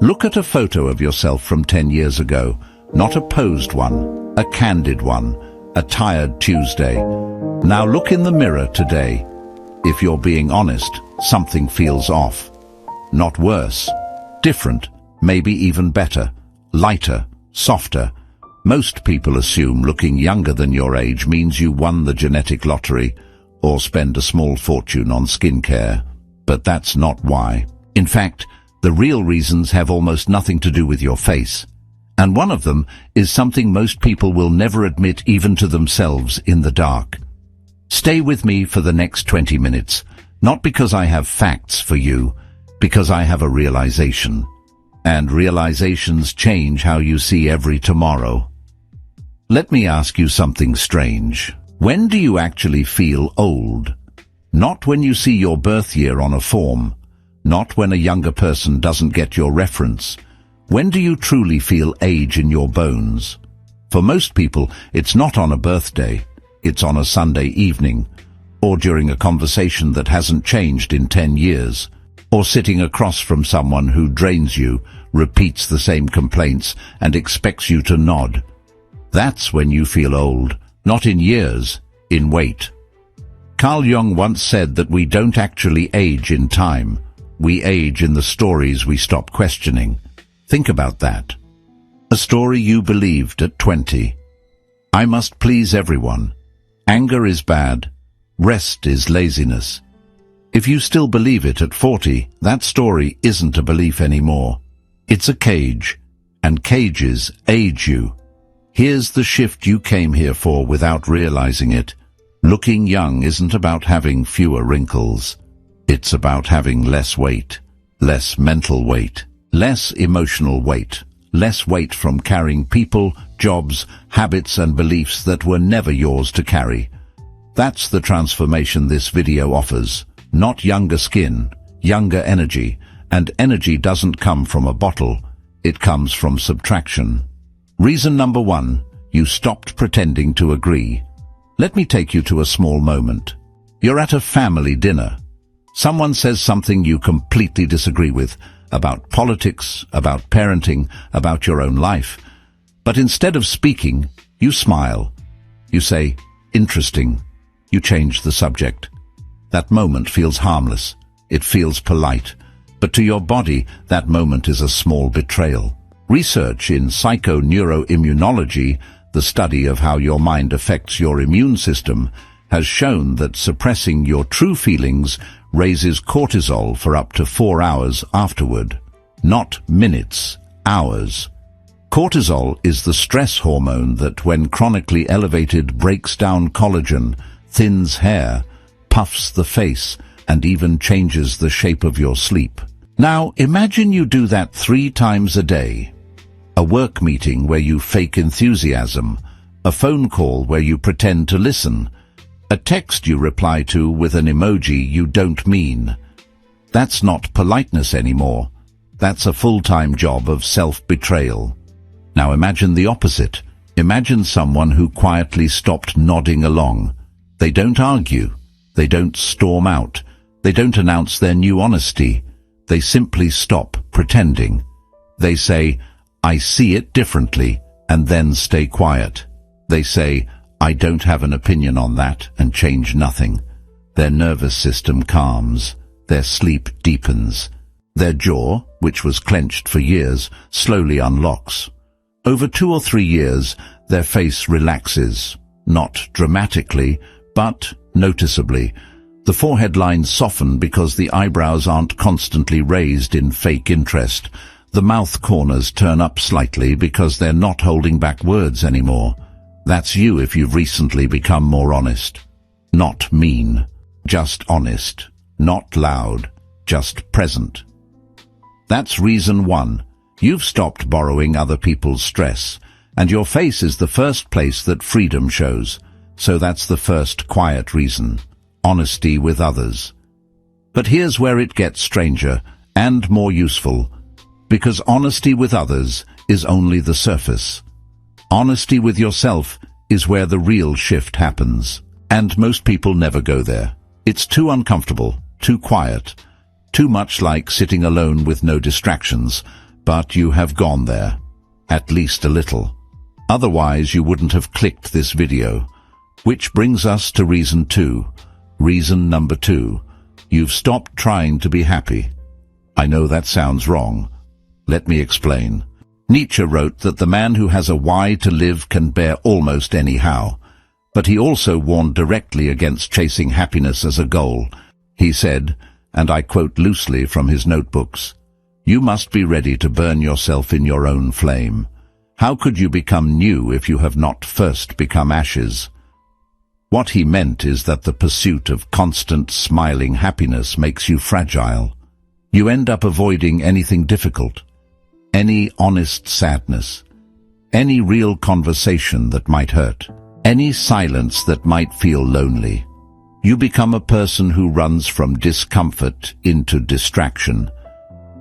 Look at a photo of yourself from 10 years ago, not a posed one, a candid one, a tired Tuesday. Now look in the mirror today. If you're being honest, something feels off. Not worse, different, maybe even better, lighter, softer. Most people assume looking younger than your age means you won the genetic lottery or spend a small fortune on skincare. But that's not why. In fact, the real reasons have almost nothing to do with your face. And one of them is something most people will never admit even to themselves in the dark. Stay with me for the next 20 minutes, not because I have facts for you, because I have a realization. And realizations change how you see every tomorrow. Let me ask you something strange. When do you actually feel old? Not when you see your birth year on a form, not when a younger person doesn't get your reference. When do you truly feel age in your bones? For most people, it's not on a birthday. It's on a Sunday evening, or during a conversation that hasn't changed in 10 years, or sitting across from someone who drains you, repeats the same complaints, and expects you to nod. That's when you feel old, not in years, in weight. Carl Jung once said that we don't actually age in time. We age in the stories we stop questioning. Think about that. A story you believed at 20. I must please everyone. Anger is bad. Rest is laziness. If you still believe it at 40, that story isn't a belief anymore. It's a cage, and cages age you. Here's the shift you came here for without realizing it. Looking young isn't about having fewer wrinkles. It's about having less weight, less mental weight, less emotional weight, less weight from carrying people, jobs, habits and beliefs that were never yours to carry. That's the transformation this video offers. Not younger skin, younger energy, and energy doesn't come from a bottle, it comes from subtraction. Reason number 1, you stopped pretending to agree. Let me take you to a small moment. You're at a family dinner. Someone says something you completely disagree with, about politics, about parenting, about your own life. But instead of speaking, you smile. You say, interesting. You change the subject. That moment feels harmless. It feels polite. But to your body, that moment is a small betrayal. Research in psychoneuroimmunology, the study of how your mind affects your immune system, has shown that suppressing your true feelings raises cortisol for up to 4 hours afterward. Not minutes, hours. Cortisol is the stress hormone that, when chronically elevated, breaks down collagen, thins hair, puffs the face, and even changes the shape of your sleep. Now, imagine you do that 3 times a day. A work meeting where you fake enthusiasm, a phone call where you pretend to listen, a text you reply to with an emoji you don't mean. That's not politeness anymore. That's a full-time job of self-betrayal. Now imagine the opposite. Imagine someone who quietly stopped nodding along. They don't argue. They don't storm out. They don't announce their new honesty. They simply stop pretending. They say, I see it differently, and then stay quiet. They say, I don't have an opinion on that, and change nothing. Their nervous system calms. Their sleep deepens. Their jaw, which was clenched for years, slowly unlocks. Over 2 or 3 years, their face relaxes. Not dramatically, but noticeably. The forehead lines soften because the eyebrows aren't constantly raised in fake interest. The mouth corners turn up slightly because they're not holding back words anymore. That's you if you've recently become more honest. Not mean, just honest. Not loud, just present. That's reason 1. You've stopped borrowing other people's stress, and your face is the first place that freedom shows. So that's the first quiet reason. Honesty with others. But here's where it gets stranger and more useful, because honesty with others is only the surface. Honesty with yourself is where the real shift happens, and most people never go there. It's too uncomfortable, too quiet, too much like sitting alone with no distractions. but you have gone there. At least a little. Otherwise, you wouldn't have clicked this video. Which brings us to reason 2. Reason number 2. You've stopped trying to be happy. I know that sounds wrong. Let me explain. Nietzsche wrote that the man who has a why to live can bear almost any how. But he also warned directly against chasing happiness as a goal. He said, and I quote loosely from his notebooks, "You must be ready to burn yourself in your own flame. How could you become new if you have not first become ashes?" What he meant is that the pursuit of constant smiling happiness makes you fragile. You end up avoiding anything difficult, any honest sadness, any real conversation that might hurt, any silence that might feel lonely. You become a person who runs from discomfort into distraction.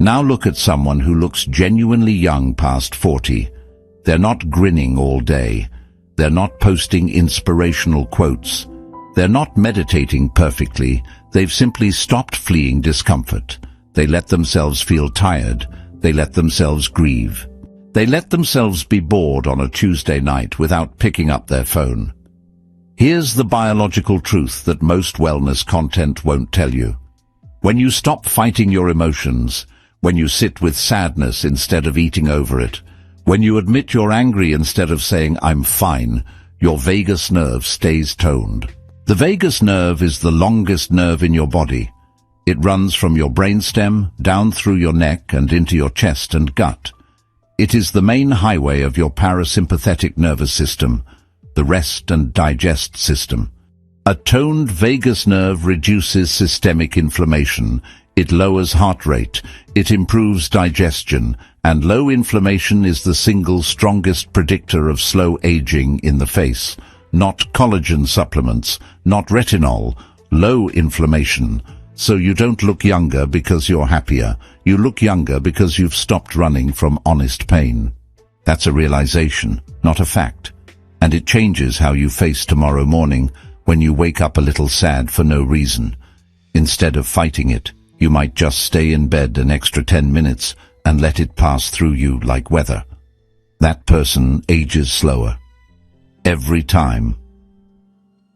Now look at someone who looks genuinely young past 40. They're not grinning all day. They're not posting inspirational quotes. They're not meditating perfectly. They've simply stopped fleeing discomfort. They let themselves feel tired. They let themselves grieve. They let themselves be bored on a Tuesday night without picking up their phone. Here's the biological truth that most wellness content won't tell you. When you stop fighting your emotions, when you sit with sadness instead of eating over it, when you admit you're angry instead of saying, "I'm fine," your vagus nerve stays toned. The vagus nerve is the longest nerve in your body. It runs from your brainstem, down through your neck and into your chest and gut. It is the main highway of your parasympathetic nervous system, the rest and digest system. A toned vagus nerve reduces systemic inflammation. It lowers heart rate, it improves digestion, and low inflammation is the single strongest predictor of slow aging in the face. Not collagen supplements, not retinol, low inflammation. So you don't look younger because you're happier. You look younger because you've stopped running from honest pain. That's a realization, not a fact. And it changes how you face tomorrow morning when you wake up a little sad for no reason. Instead of fighting it, you might just stay in bed an extra 10 minutes and let it pass through you like weather. That person ages slower. Every time.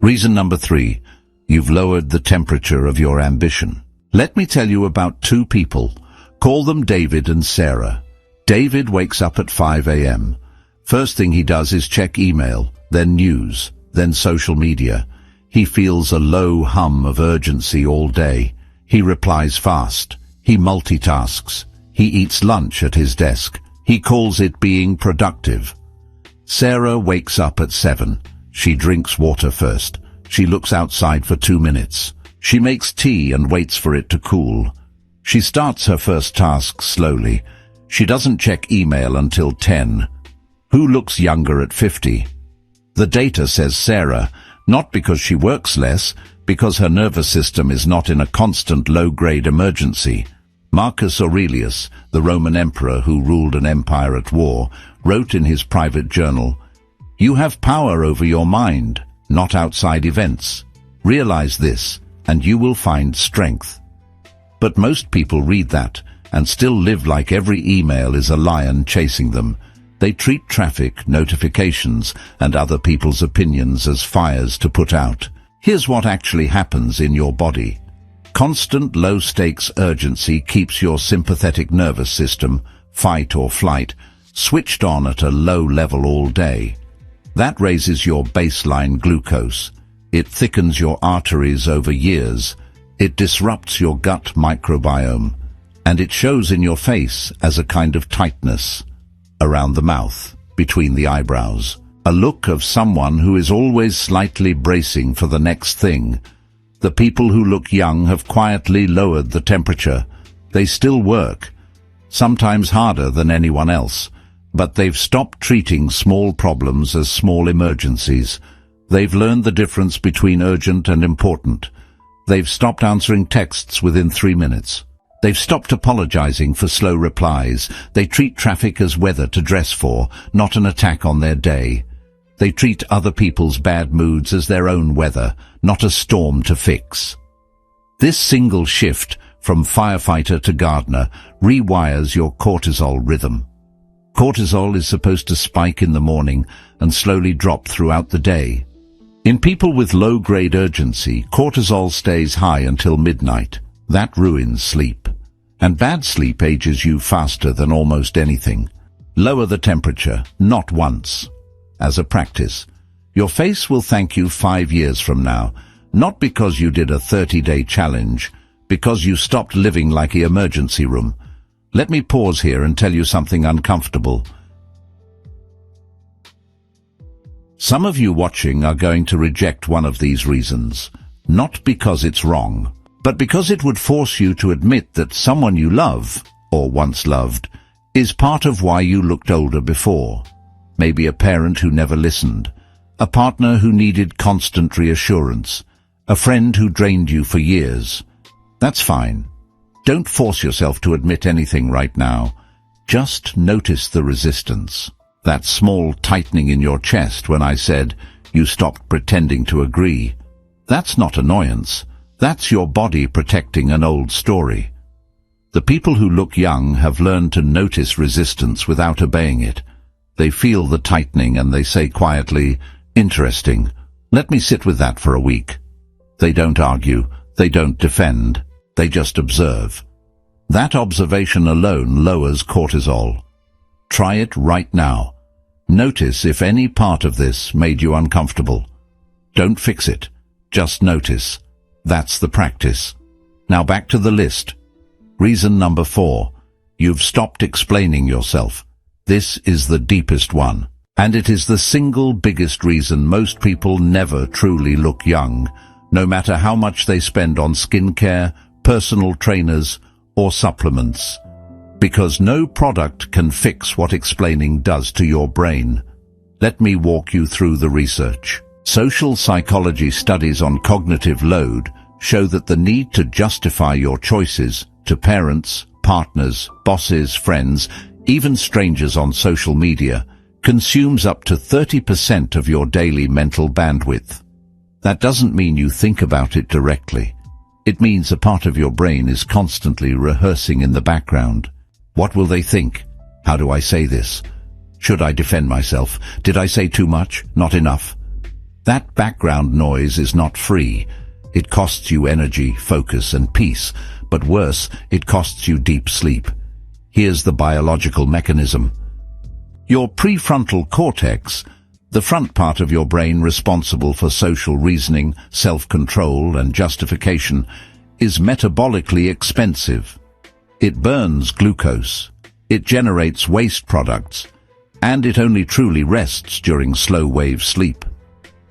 Reason number 3. You've lowered the temperature of your ambition. Let me tell you about 2 people. Call them David and Sarah. David wakes up at 5 a.m. First thing he does is check email, then news, then social media. He feels a low hum of urgency all day. He replies fast. He multitasks. He eats lunch at his desk. He calls it being productive. Sarah wakes up at 7. She drinks water first. She looks outside for 2 minutes. She makes tea and waits for it to cool. She starts her first task slowly. She doesn't check email until 10. Who looks younger at 50? The data says Sarah, not because she works less, because her nervous system is not in a constant low-grade emergency. Marcus Aurelius, the Roman emperor who ruled an empire at war, wrote in his private journal, "You have power over your mind, not outside events. Realize this, and you will find strength." But most people read that and still live like every email is a lion chasing them. They treat traffic, notifications, and other people's opinions as fires to put out. Here's what actually happens in your body. Constant low-stakes urgency keeps your sympathetic nervous system, fight or flight, switched on at a low level all day. That raises your baseline glucose. It thickens your arteries over years. It disrupts your gut microbiome. And it shows in your face as a kind of tightness around the mouth, between the eyebrows. A look of someone who is always slightly bracing for the next thing. The people who look young have quietly lowered the temperature. They still work, sometimes harder than anyone else, but they've stopped treating small problems as small emergencies. They've learned the difference between urgent and important. They've stopped answering texts within 3 minutes. They've stopped apologizing for slow replies. They treat traffic as weather to dress for, not an attack on their day. They treat other people's bad moods as their own weather, not a storm to fix. This single shift from firefighter to gardener, rewires your cortisol rhythm. Cortisol is supposed to spike in the morning and slowly drop throughout the day. In people with low-grade urgency, cortisol stays high until midnight. That ruins sleep. And bad sleep ages you faster than almost anything. Lower the temperature, not once. As a practice, your face will thank you 5 years from now, not because you did a 30-day challenge, because you stopped living like the emergency room. Let me pause here and tell you something uncomfortable. Some of you watching are going to reject one of these reasons, not because it's wrong, but because it would force you to admit that someone you love, or once loved, is part of why you looked older before. Maybe a parent who never listened, a partner who needed constant reassurance, a friend who drained you for years. That's fine. Don't force yourself to admit anything right now. Just notice the resistance. That small tightening in your chest when I said you stopped pretending to agree. That's not annoyance. That's your body protecting an old story. The people who look young have learned to notice resistance without obeying it. They feel the tightening and they say quietly, "Interesting. Let me sit with that for a week." They don't argue. They don't defend. They just observe. That observation alone lowers cortisol. Try it right now. Notice if any part of this made you uncomfortable. Don't fix it. Just notice. That's the practice. Now back to the list. Reason number 4. You've stopped explaining yourself. This is the deepest one. And it is the single biggest reason most people never truly look young, no matter how much they spend on skincare, personal trainers, or supplements. Because no product can fix what explaining does to your brain. Let me walk you through the research. Social psychology studies on cognitive load show that the need to justify your choices to parents, partners, bosses, friends, even strangers on social media, consumes up to 30% of your daily mental bandwidth. That doesn't mean you think about it directly. It means a part of your brain is constantly rehearsing in the background. What will they think? How do I say this? Should I defend myself? Did I say too much? Not enough? That background noise is not free. It costs you energy, focus, and peace. But worse, it costs you deep sleep. Here's the biological mechanism. Your prefrontal cortex, the front part of your brain responsible for social reasoning, self-control, and justification, is metabolically expensive. It burns glucose. It generates waste products. And it only truly rests during slow-wave sleep.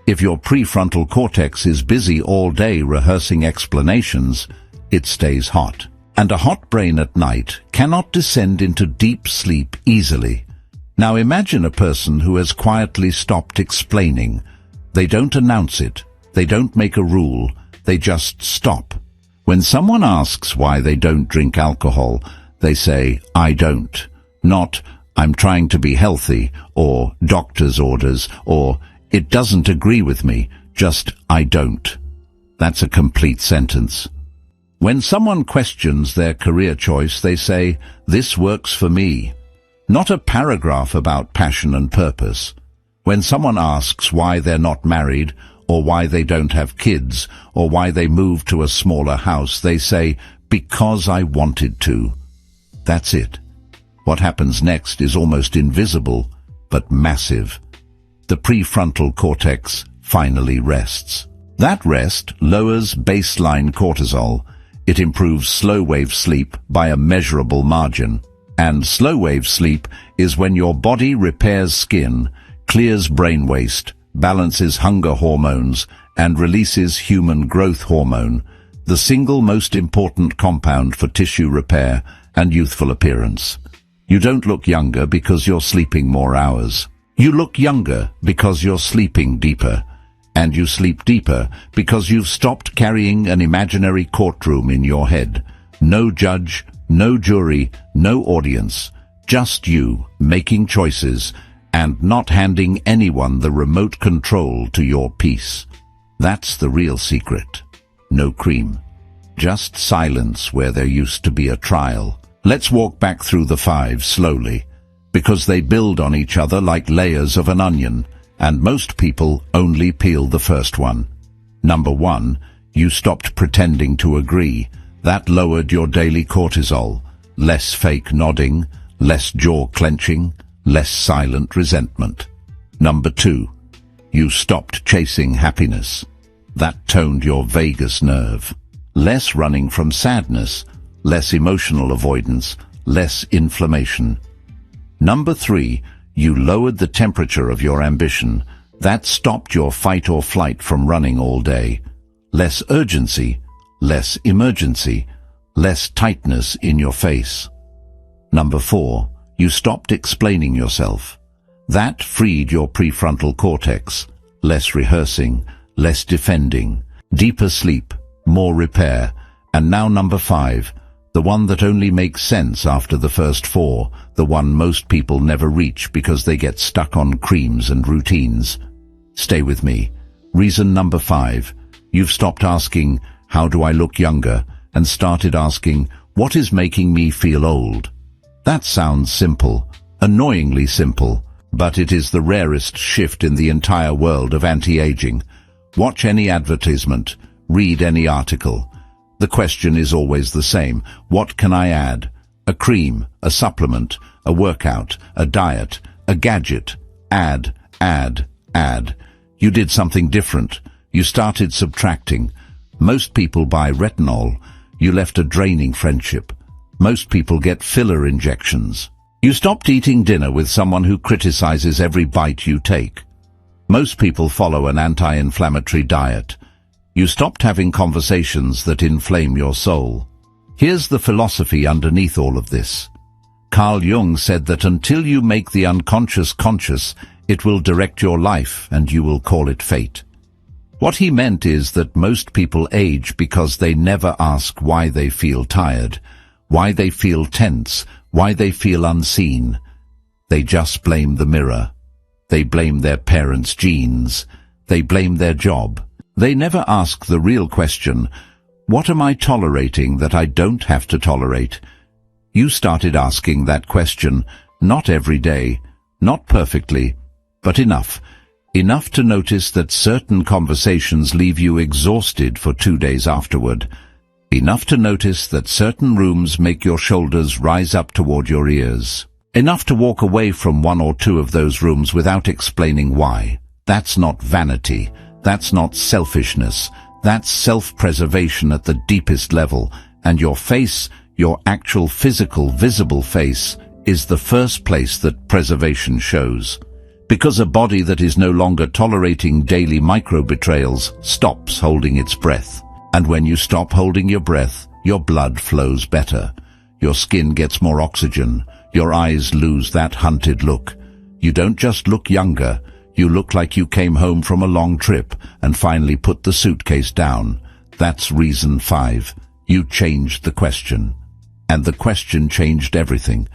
If your prefrontal cortex is busy all day rehearsing explanations, it stays hot. And a hot brain at night cannot descend into deep sleep easily. Now imagine a person who has quietly stopped explaining. They don't announce it. They don't make a rule. They just stop. When someone asks why they don't drink alcohol, they say, "I don't." Not, "I'm trying to be healthy," or "doctor's orders," or "it doesn't agree with me," just "I don't." That's a complete sentence. When someone questions their career choice, they say, "This works for me." Not a paragraph about passion and purpose. When someone asks why they're not married, or why they don't have kids, or why they moved to a smaller house, they say, "Because I wanted to." That's it. What happens next is almost invisible, but massive. The prefrontal cortex finally rests. That rest lowers baseline cortisol. It improves slow-wave sleep by a measurable margin. And slow-wave sleep is when your body repairs skin, clears brain waste, balances hunger hormones, and releases human growth hormone, the single most important compound for tissue repair and youthful appearance. You don't look younger because you're sleeping more hours. You look younger because you're sleeping deeper. And you sleep deeper because you've stopped carrying an imaginary courtroom in your head. No judge, no jury, no audience. Just you making choices and not handing anyone the remote control to your peace. That's the real secret. No cream. Just silence where there used to be a trial. Let's walk back through the 5 slowly, because they build on each other like layers of an onion, and most people only peel the first one. Number 1, you stopped pretending to agree. That lowered your daily cortisol. Less fake nodding, less jaw clenching, less silent resentment. Number 2, you stopped chasing happiness. That toned your vagus nerve. Less running from sadness, less emotional avoidance, less inflammation. Number 3, you lowered the temperature of your ambition. That stopped your fight or flight from running all day. Less urgency, less emergency, less tightness in your face. Number 4, you stopped explaining yourself. That freed your prefrontal cortex. Less rehearsing, less defending, deeper sleep, more repair. And now number 5, the one that only makes sense after the first 4, the one most people never reach because they get stuck on creams and routines. Stay with me. Reason number 5, you've stopped asking, how do I look younger, and started asking, what is making me feel old? That sounds simple, annoyingly simple, but it is the rarest shift in the entire world of anti-aging. Watch any advertisement, read any article. The question is always the same. What can I add? A cream, a supplement, a workout, a diet, a gadget. Add, add, add. You did something different. You started subtracting. Most people buy retinol. You left a draining friendship. Most people get filler injections. You stopped eating dinner with someone who criticizes every bite you take. Most people follow an anti-inflammatory diet. You stopped having conversations that inflame your soul. Here's the philosophy underneath all of this. Carl Jung said that until you make the unconscious conscious, it will direct your life and you will call it fate. What he meant is that most people age because they never ask why they feel tired, why they feel tense, why they feel unseen. They just blame the mirror. They blame their parents' genes. They blame their job. They never ask the real question, what am I tolerating that I don't have to tolerate? You started asking that question, not every day, not perfectly, but enough. Enough to notice that certain conversations leave you exhausted for 2 days afterward. Enough to notice that certain rooms make your shoulders rise up toward your ears. Enough to walk away from 1 or 2 of those rooms without explaining why. That's not vanity. That's not selfishness. That's self-preservation at the deepest level. And your face, your actual physical, visible face, is the first place that preservation shows. Because a body that is no longer tolerating daily micro-betrayals stops holding its breath. And when you stop holding your breath, your blood flows better. Your skin gets more oxygen. Your eyes lose that hunted look. You don't just look younger. You look like you came home from a long trip and finally put the suitcase down. That's reason 5. You changed the question. And the question changed everything.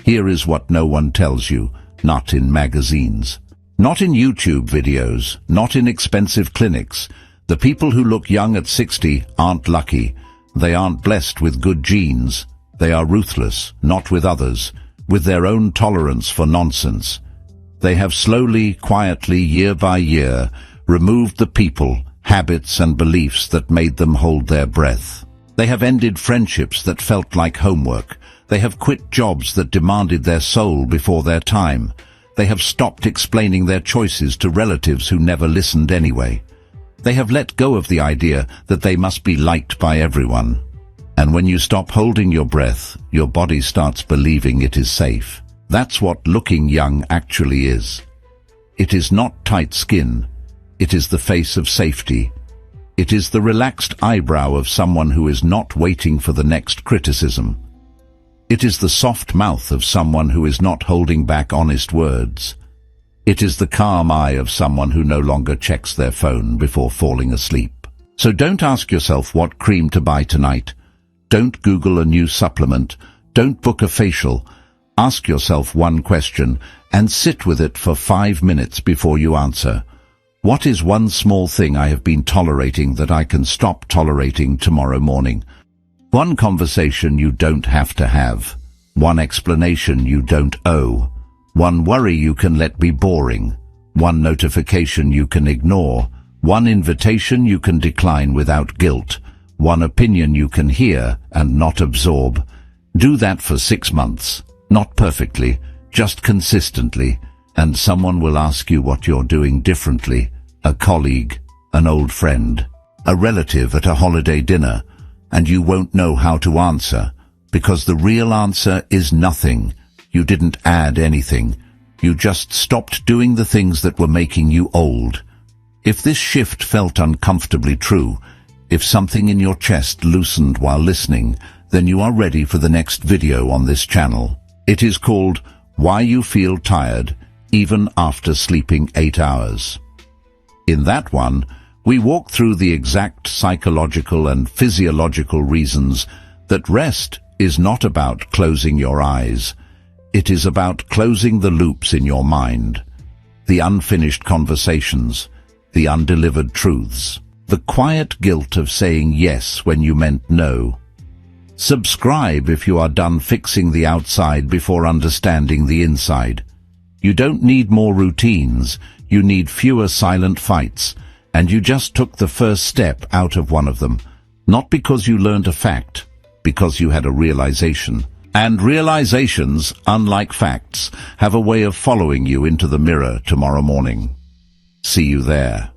Here is what no one tells you, not in magazines, not in YouTube videos, not in expensive clinics. The people who look young at 60 aren't lucky. They aren't blessed with good genes. They are ruthless, not with others, with their own tolerance for nonsense. They have slowly, quietly, year by year, removed the people, habits and beliefs that made them hold their breath. They have ended friendships that felt like homework. They have quit jobs that demanded their soul before their time. They have stopped explaining their choices to relatives who never listened anyway. They have let go of the idea that they must be liked by everyone. And when you stop holding your breath, your body starts believing it is safe. That's what looking young actually is. It is not tight skin. It is the face of safety. It is the relaxed eyebrow of someone who is not waiting for the next criticism. It is the soft mouth of someone who is not holding back honest words. It is the calm eye of someone who no longer checks their phone before falling asleep. So don't ask yourself what cream to buy tonight. Don't Google a new supplement. Don't book a facial. Ask yourself one question and sit with it for 5 minutes before you answer. What is one small thing I have been tolerating that I can stop tolerating tomorrow morning? One conversation you don't have to have. One explanation you don't owe. One worry you can let be boring. One notification you can ignore. One invitation you can decline without guilt. One opinion you can hear and not absorb. Do that for 6 months. Not perfectly, just consistently. And someone will ask you what you're doing differently. A colleague, an old friend, a relative at a holiday dinner. And you won't know how to answer, because the real answer is nothing. You didn't add anything. You just stopped doing the things that were making you old. If this shift felt uncomfortably true, if something in your chest loosened while listening, then you are ready for the next video on this channel. It is called Why You Feel Tired Even After Sleeping 8 Hours. In that one, we walk through the exact psychological and physiological reasons that rest is not about closing your eyes. It is about closing the loops in your mind, the unfinished conversations, the undelivered truths, the quiet guilt of saying yes when you meant no. Subscribe if you are done fixing the outside before understanding the inside. You don't need more routines, you need fewer silent fights, and you just took the first step out of one of them, not because you learned a fact, because you had a realization. And realizations, unlike facts, have a way of following you into the mirror tomorrow morning. See you there.